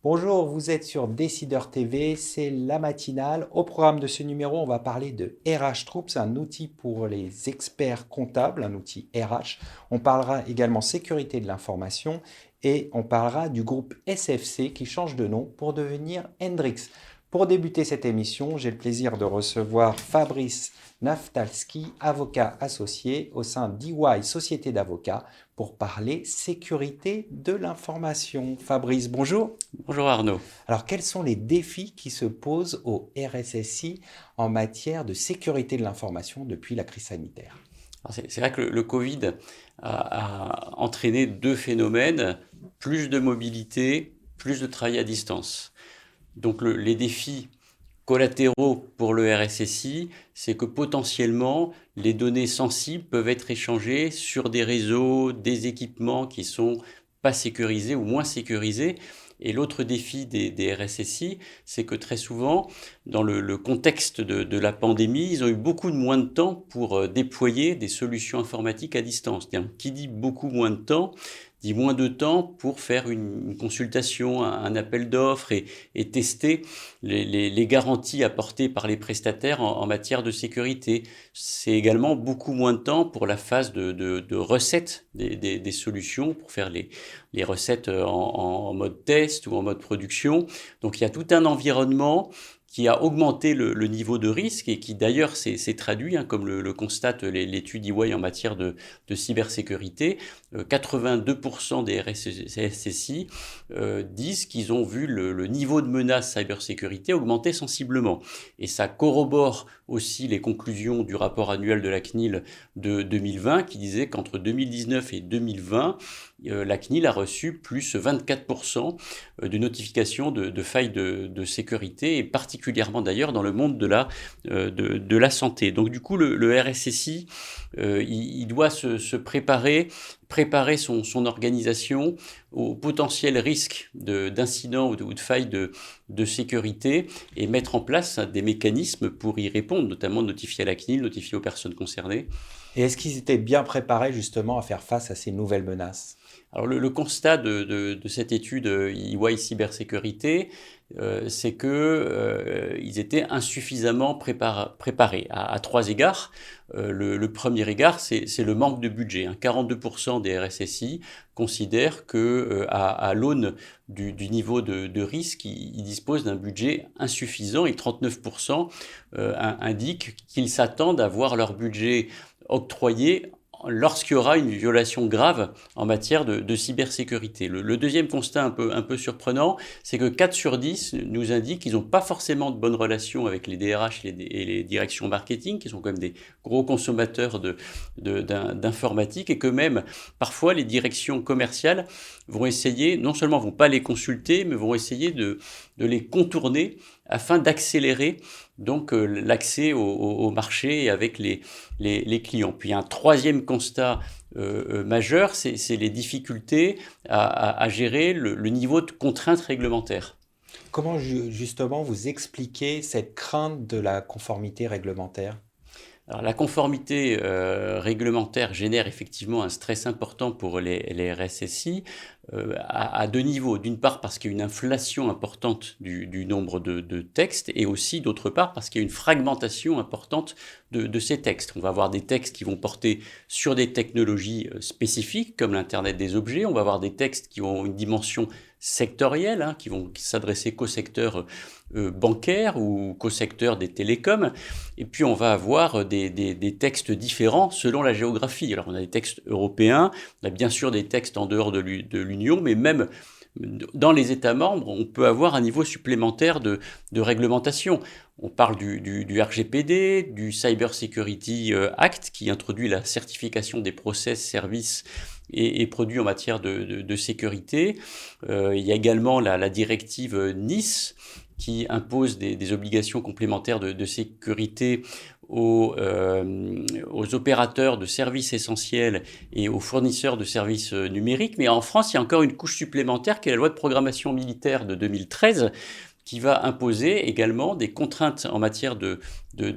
Bonjour, vous êtes sur Décideur TV, c'est la matinale. Au programme de ce numéro, on va parler de RH Troops, un outil pour les experts comptables, un outil RH. On parlera également sécurité de l'information et on parlera du groupe SFC qui change de nom pour devenir Hendrix. Pour débuter cette émission, j'ai le plaisir de recevoir Fabrice Naftalski, avocat associé au sein d'EY Société d'avocats, pour parler sécurité de l'information. Fabrice, bonjour. Bonjour Arnaud. Alors, quels sont les défis qui se posent au RSSI en matière de sécurité de l'information depuis la crise sanitaire? Alors, c'est vrai que le Covid a entraîné deux phénomènes, plus de mobilité, plus de travail à distance. Donc les défis collatéraux pour le RSSI, c'est que potentiellement les données sensibles peuvent être échangées sur des réseaux, des équipements qui sont pas sécurisés ou moins sécurisés. Et l'autre défi des RSSI, c'est que très souvent, dans le contexte de la pandémie, ils ont eu beaucoup de moins de temps pour déployer des solutions informatiques à distance. Qui dit beaucoup moins de temps, dit moins de temps pour faire une consultation, un appel d'offres et tester les garanties apportées par les prestataires en matière de sécurité. C'est également beaucoup moins de temps pour la phase de recette des solutions, pour faire les recettes en mode test ou en mode production. Donc il y a tout un environnement qui a augmenté le niveau de risque et qui d'ailleurs s'est traduit, comme le constate l'étude EY en matière de cybersécurité. 82% des RSSI disent qu'ils ont vu le niveau de menace cybersécurité augmenter sensiblement. Et ça corrobore aussi les conclusions du rapport annuel de la CNIL de 2020 qui disait qu'entre 2019 et 2020, la CNIL a reçu plus 24% de notifications de failles de sécurité, et particulièrement d'ailleurs dans le monde de la santé. Donc du coup, le RSSI, il doit se préparer son organisation aux potentiels risques d'incidents ou de failles de sécurité et mettre en place des mécanismes pour y répondre, notamment notifier à la CNIL, notifier aux personnes concernées. Et est-ce qu'ils étaient bien préparés justement à faire face à ces nouvelles menaces? Alors le constat de cette étude EY Cybersécurité, c'est que ils étaient insuffisamment préparés à trois égards. Le premier égard, c'est le manque de budget. 42% des RSSI considèrent que, à l'aune du niveau de risque, ils disposent d'un budget insuffisant, et 39% indiquent qu'ils s'attendent à voir leur budget octroyé lorsqu'il y aura une violation grave en matière de cybersécurité. Le deuxième constat un peu surprenant, c'est que 4 sur 10 nous indiquent qu'ils n'ont pas forcément de bonnes relations avec les DRH et les directions marketing, qui sont quand même des gros consommateurs d'informatique, et que même parfois les directions commerciales vont essayer, non seulement vont pas les consulter, mais vont essayer de les contourner afin d'accélérer donc l'accès au marché avec les clients. Puis un troisième constat majeur, c'est les difficultés à gérer le niveau de contraintes réglementaires. Comment justement vous expliquez cette crainte de la conformité réglementaire? Alors, la conformité réglementaire génère effectivement un stress important pour les RSSI à deux niveaux. D'une part parce qu'il y a une inflation importante du nombre de textes, et aussi d'autre part parce qu'il y a une fragmentation importante de ces textes. On va avoir des textes qui vont porter sur des technologies spécifiques comme l'Internet des objets. On va avoir des textes qui ont une dimension sectorielle, qui vont s'adresser qu'au secteur bancaire ou qu'au secteur des télécoms. Et puis on va avoir des textes différents selon la géographie. Alors on a des textes européens, on a bien sûr des textes en dehors de l'Union, mais même dans les États membres, on peut avoir un niveau supplémentaire de réglementation. On parle du RGPD, du Cyber Security Act, qui introduit la certification des process, services et produits en matière de sécurité. Il y a également la directive Nice, qui impose des obligations complémentaires de sécurité aux opérateurs de services essentiels et aux fournisseurs de services numériques. Mais en France, il y a encore une couche supplémentaire qui est la loi de programmation militaire de 2013, qui va imposer également des contraintes en matière de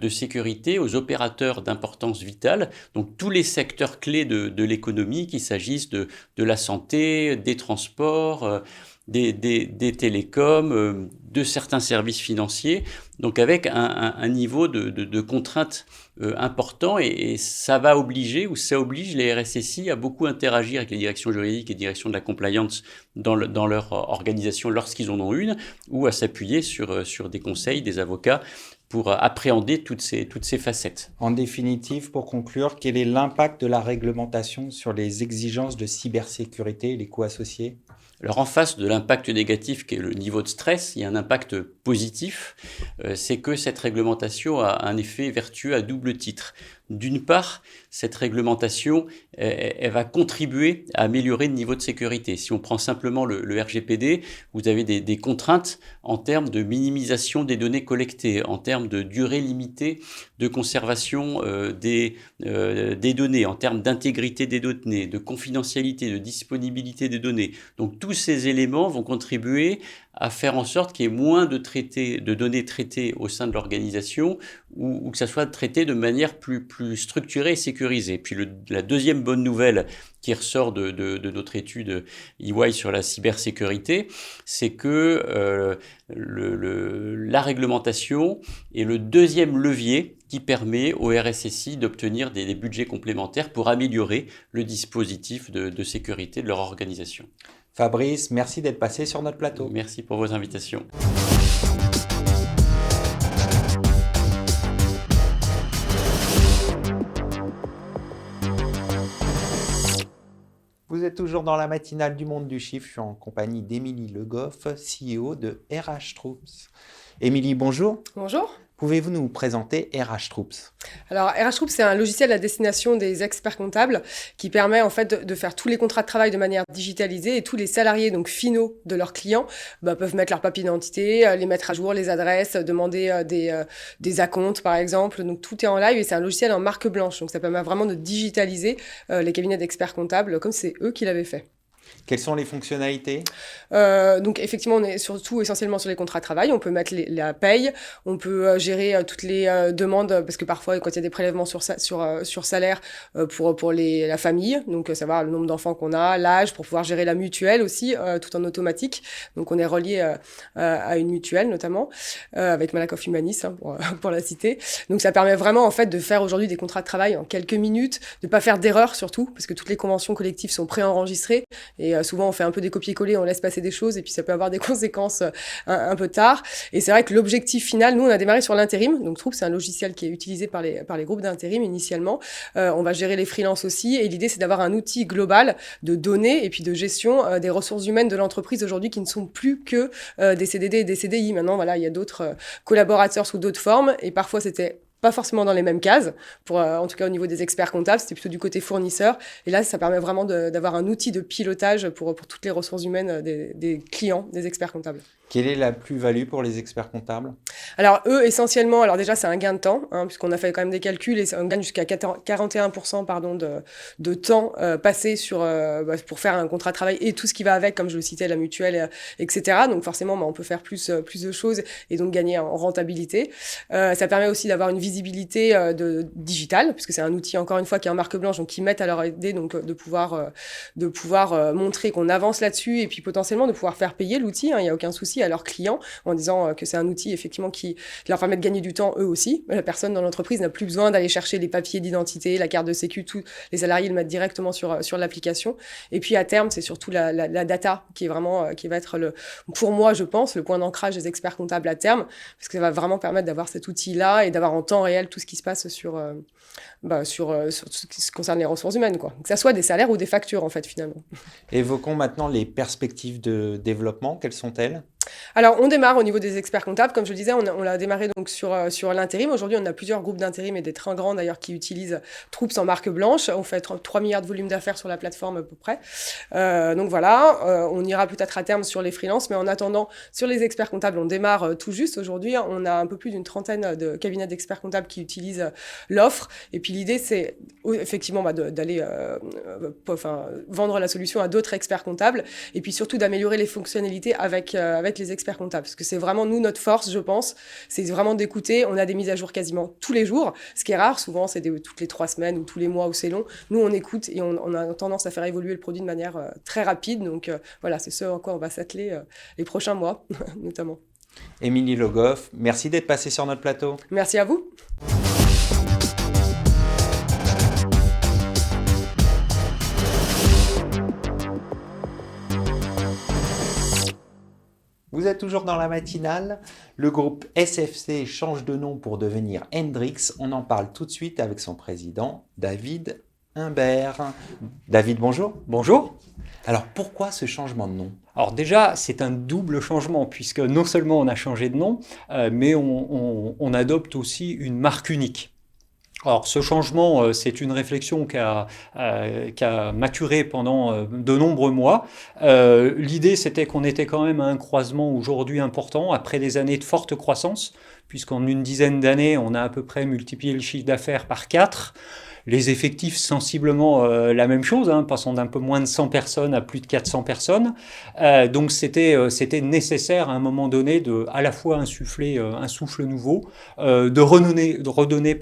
sécurité aux opérateurs d'importance vitale, donc tous les secteurs clés de l'économie, qu'il s'agisse de la santé, des transports, des télécoms, de certains services financiers, donc avec un niveau de contraintes important, et ça va obliger, ou ça oblige les RSSI à beaucoup interagir avec les directions juridiques et directions de la compliance dans leur organisation lorsqu'ils en ont une, ou à s'appuyer sur des conseils, des avocats, pour appréhender toutes ces facettes. En définitive, pour conclure, quel est l'impact de la réglementation sur les exigences de cybersécurité et les coûts associés ? Alors en face de l'impact négatif qui est le niveau de stress, il y a un impact positif, c'est que cette réglementation a un effet vertueux à double titre. D'une part, cette réglementation, elle va contribuer à améliorer le niveau de sécurité. Si on prend simplement le RGPD, vous avez des contraintes en termes de minimisation des données collectées, en termes de durée limitée de conservation des données, en termes d'intégrité des données, de confidentialité, de disponibilité des données. Donc tous ces éléments vont contribuer à faire en sorte qu'il y ait moins de données traitées au sein de l'organisation, ou que ça soit traité de manière plus structurée et sécurisée. Puis la deuxième bonne nouvelle qui ressort de notre étude EY sur la cybersécurité, c'est que la réglementation est le deuxième levier qui permet au RSSI d'obtenir des budgets complémentaires pour améliorer le dispositif de sécurité de leur organisation. Fabrice, merci d'être passé sur notre plateau. Merci pour vos invitations. Vous êtes toujours dans la matinale du Monde du Chiffre. Je suis en compagnie d'Émilie Le Goff, CEO de RH Troops. Émilie, bonjour. Bonjour. Pouvez-vous nous présenter RH Troops ? Alors, RH Troops, c'est un logiciel à destination des experts comptables qui permet en fait de faire tous les contrats de travail de manière digitalisée, et tous les salariés donc finaux de leurs clients peuvent mettre leur papier d'identité, les mettre à jour, les adresses, demander des acomptes par exemple. Donc tout est en live, et c'est un logiciel en marque blanche. Donc ça permet vraiment de digitaliser les cabinets d'experts comptables comme c'est eux qui l'avaient fait. Quelles sont les fonctionnalités ? Donc effectivement, on est surtout essentiellement sur les contrats de travail. On peut mettre la paye, on peut gérer toutes les demandes, parce que parfois quand il y a des prélèvements sur salaire pour la famille, donc savoir le nombre d'enfants qu'on a, l'âge, pour pouvoir gérer la mutuelle aussi, tout en automatique. Donc on est relié à une mutuelle notamment, avec Malakoff Humanis pour la citer. Donc ça permet vraiment en fait de faire aujourd'hui des contrats de travail en quelques minutes, de pas faire d'erreurs surtout, parce que toutes les conventions collectives sont préenregistrées. Et souvent, on fait un peu des copier-coller, on laisse passer des choses, et puis ça peut avoir des conséquences un peu tard. Et c'est vrai que l'objectif final, nous, on a démarré sur l'intérim. Donc, Troops, c'est un logiciel qui est utilisé par les groupes d'intérim initialement. On va gérer les freelances aussi. Et l'idée, c'est d'avoir un outil global de données et puis de gestion des ressources humaines de l'entreprise aujourd'hui, qui ne sont plus que des CDD et des CDI. Maintenant, voilà, il y a d'autres collaborateurs sous d'autres formes. Et parfois, c'était pas forcément dans les mêmes cases, en tout cas au niveau des experts comptables, c'était plutôt du côté fournisseur. Et là, ça permet vraiment d'avoir un outil de pilotage pour toutes les ressources humaines des clients, des experts comptables. Quelle est la plus-value pour les experts comptables ? Alors eux, essentiellement, alors déjà c'est un gain de temps, puisqu'on a fait quand même des calculs, et on gagne jusqu'à 41% de temps passé pour faire un contrat de travail et tout ce qui va avec, comme je le citais, la mutuelle, etc. Donc forcément, on peut faire plus de choses et donc gagner en rentabilité. Ça permet aussi d'avoir une visibilité digitale, puisque c'est un outil, encore une fois, qui est en marque blanche, donc qui met à leur idée donc, de pouvoir montrer qu'on avance là-dessus, et puis potentiellement de pouvoir faire payer l'outil, il n'y a aucun souci, à leurs clients, en disant que c'est un outil effectivement qui leur permet de gagner du temps eux aussi. La personne dans l'entreprise n'a plus besoin d'aller chercher les papiers d'identité, la carte de sécu, tous les salariés le mettent directement sur l'application. Et puis à terme, c'est surtout la data qui est vraiment qui va être pour moi, je pense, le point d'ancrage des experts comptables à terme, parce que ça va vraiment permettre d'avoir cet outil-là et d'avoir en temps réel tout ce qui se passe sur tout ce qui concerne les ressources humaines, quoi. Que ça soit des salaires ou des factures, en fait, finalement. Évoquons maintenant les perspectives de développement. Quelles sont-elles ? Alors, on démarre au niveau des experts comptables. Comme je le disais, on l'a démarré donc sur l'intérim. Aujourd'hui, on a plusieurs groupes d'intérim, et des très grands d'ailleurs, qui utilisent Troops en marque blanche. On fait 3 milliards de volume d'affaires sur la plateforme à peu près. Donc voilà, on ira peut-être à terme sur les freelances, mais en attendant, sur les experts comptables, on démarre tout juste. Aujourd'hui, on a un peu plus d'une trentaine de cabinets d'experts comptables qui utilisent l'offre. Et puis l'idée, c'est effectivement d'aller vendre la solution à d'autres experts comptables, et puis surtout d'améliorer les fonctionnalités avec les experts experts comptables. Parce que c'est vraiment, nous, notre force, je pense, c'est vraiment d'écouter. On a des mises à jour quasiment tous les jours, ce qui est rare. Souvent, c'est toutes les 3 semaines ou tous les mois où c'est long. Nous, on écoute et on a tendance à faire évoluer le produit de manière très rapide. Donc, voilà, c'est ce à quoi on va s'atteler les prochains mois, notamment. Émilie Le Goff, merci d'être passée sur notre plateau. Merci à vous. Vous êtes toujours dans la matinale. Le groupe SFC change de nom pour devenir Hendrix. On en parle tout de suite avec son président, David Imbert. David, bonjour. Bonjour. Alors, pourquoi ce changement de nom ? Alors déjà, c'est un double changement, puisque non seulement on a changé de nom, mais on adopte aussi une marque unique. Alors ce changement, c'est une réflexion qui a maturé pendant de nombreux mois. L'idée, c'était qu'on était quand même à un croisement aujourd'hui important, après des années de forte croissance, puisqu'en une dizaine d'années, on a à peu près multiplié le chiffre d'affaires par 4. Les effectifs, sensiblement la même chose, passant d'un peu moins de 100 personnes à plus de 400 personnes. Donc c'était nécessaire à un moment donné de à la fois insuffler un souffle nouveau, de redonner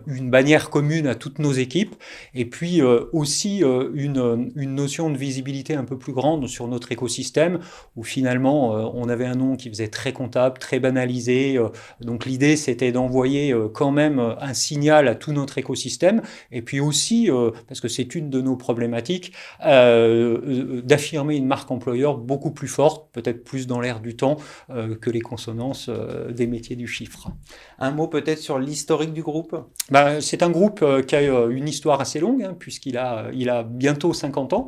une bannière commune à toutes nos équipes, et puis aussi une notion de visibilité un peu plus grande sur notre écosystème, où finalement on avait un nom qui faisait très comptable, très banalisé. Donc l'idée, c'était d'envoyer quand même un signal à tout notre écosystème. Et puis aussi, parce que c'est une de nos problématiques, d'affirmer une marque employeur beaucoup plus forte, peut-être plus dans l'air du temps que les consonances des métiers du chiffre. Un mot peut-être sur l'historique du groupe ? C'est un groupe qui a une histoire assez longue, puisqu'il a bientôt 50 ans,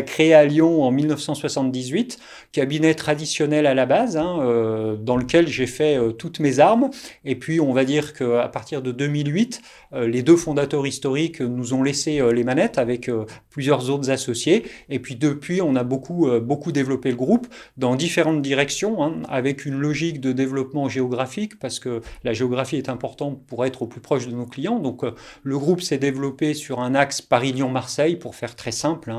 créé à Lyon en 1978, cabinet traditionnel à la base, dans lequel j'ai fait toutes mes armes. Et puis on va dire qu'à partir de 2008, les deux fondateurs historiques nous ont laissé les manettes avec plusieurs autres associés. Et puis depuis, on a beaucoup développé le groupe dans différentes directions, avec une logique de développement géographique, parce que la géographie est importante pour être au plus proche de nos clients. Donc le groupe s'est développé sur un axe Paris-Lyon-Marseille, pour faire très simple,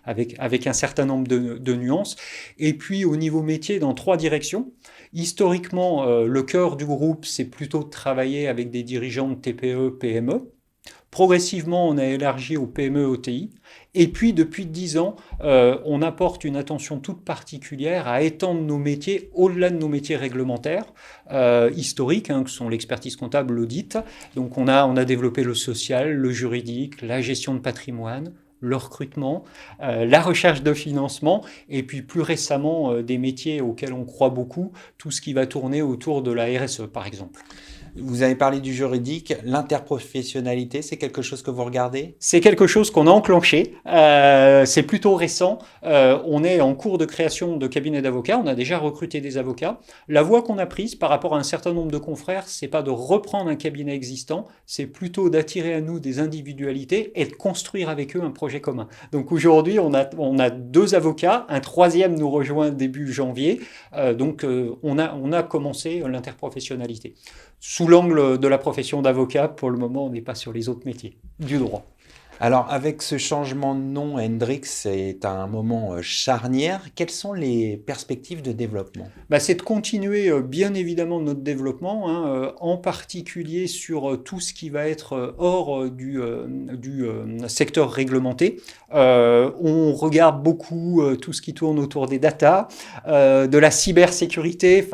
avec un certain nombre de nuances. Et puis au niveau métier, dans 3 directions. Historiquement, le cœur du groupe, c'est plutôt de travailler avec des dirigeants de TPE, PME. Progressivement, on a élargi aux PME, OTI. Et puis, depuis 10 ans, on apporte une attention toute particulière à étendre nos métiers au-delà de nos métiers réglementaires, historiques, que sont l'expertise comptable, l'audit. Donc, on a développé le social, le juridique, la gestion de patrimoine, le recrutement, la recherche de financement, et puis plus récemment, des métiers auxquels on croit beaucoup, tout ce qui va tourner autour de la RSE, par exemple. Vous avez parlé du juridique, l'interprofessionnalité, c'est quelque chose que vous regardez ? C'est quelque chose qu'on a enclenché, c'est plutôt récent. On est en cours de création de cabinet d'avocats, on a déjà recruté des avocats. La voie qu'on a prise par rapport à un certain nombre de confrères, c'est pas de reprendre un cabinet existant, c'est plutôt d'attirer à nous des individualités et de construire avec eux un projet commun. Donc aujourd'hui, on a 2 avocats, un 3e nous rejoint début janvier, donc on a commencé l'interprofessionnalité. Sous l'angle de la profession d'avocat, pour le moment, on n'est pas sur les autres métiers du droit. Alors, avec ce changement de nom, Hendrix est à un moment charnière. Quelles sont les perspectives de développement ? C'est de continuer, bien évidemment, notre développement, en particulier sur tout ce qui va être hors du secteur réglementé. On regarde beaucoup tout ce qui tourne autour des data, de la cybersécurité.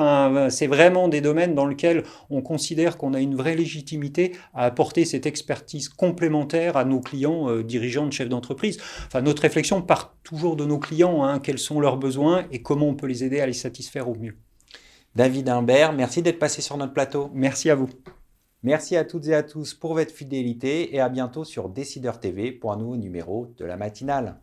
C'est vraiment des domaines dans lesquels on considère qu'on a une vraie légitimité à apporter cette expertise complémentaire à nos clients, dirigeants, de chefs d'entreprise. Notre réflexion part toujours de nos clients, quels sont leurs besoins et comment on peut les aider à les satisfaire au mieux. David Imbert, merci d'être passé sur notre plateau. Merci à vous. Merci à toutes et à tous pour votre fidélité et à bientôt sur Décideur TV pour un nouveau numéro de la matinale.